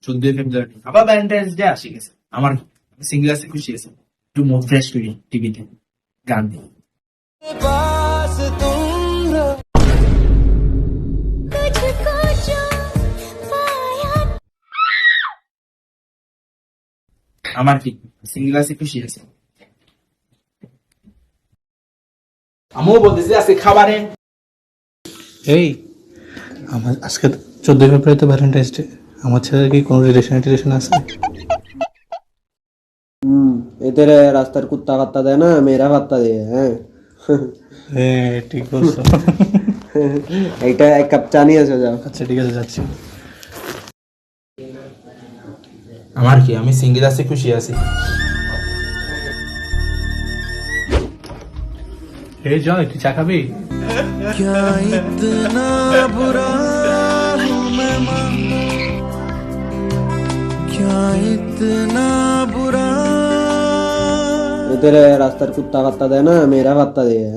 14 ফেব্রুয়ারি আবার Valentine's day আসে গেছে। আমার সিঙ্গেল আছে, খুশি আছে, একটু মুড ফ্রেশ করি টিভিতে গান দিয়ে। আমার কি সিঙ্গেল আছে, খুশি আছে। আমিও বলতেছি আজকে খাবারে এই আমার আজকে 14 ফেব্রুয়ারি তো ভ্যালেন্টাইন্স ডে, আমার ছেলের কি কোনো রিলেশন আছে? এদের রাস্তার কুত্তা পাত্তা দেয় না, মেয়েরা পাত্তা দেয়। হ্যাঁ, হ্যাঁ ঠিক বলছো। এইটা এক কাপ চা নিয়ে এসে যাও। আচ্ছা ঠিক আছে, যাচ্ছি। আমার কি আমি সিঙ্গেল আছে, খুশি আছি। এই জয়, তুই চা খাবি? এদের রাস্তার কুত্তা পাত্তা দেয় না, মেয়েরা পাত্তা দেয়।